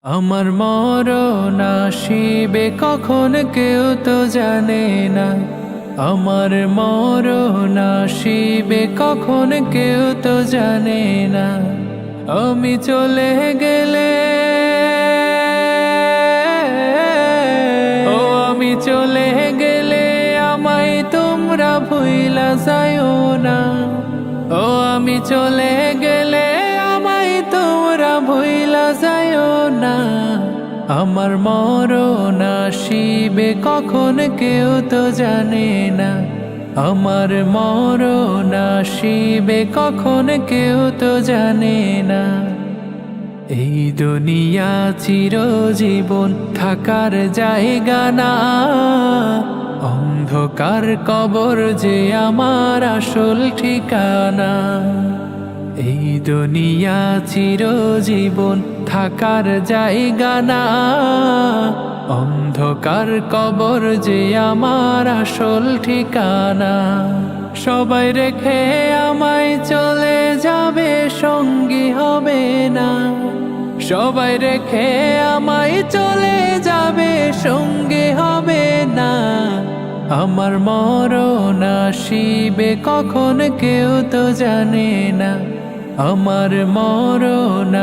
আমার মরণ আসিবে কখন কেউ তো জানে না। আমার মরণ আসিবে কখন কেউ তো জানে না। আমি চলে গেলে, ও আমি চলে গেলে আমায় তোমরা ভুইলা যাইও না। ও আমি চলে গেলে আমায় তোমরা ভুইলা যাইও না। আমার মরণ আসিবে কখন কেউ তো জানে না। আমার মরণ আসিবে কখন কেউ তো জানে না। এই দুনিয়া চিরজীবন থাকার জায়গা না। অন্ধকার কবর যে আমার আসল ঠিকানা। এই দুনিয়া চিরজীবন থাকার জায়গা না। অন্ধকার কবর যে আমার আসল ঠিকানা। সবাই রেখে আমায় চলে যাবে, সঙ্গী হবে না। সবাই রেখে আমায় চলে যাবে, সঙ্গী হবে না। আমার মরণ আসিবে কখন কেউ তো জানে না। আমার মরণ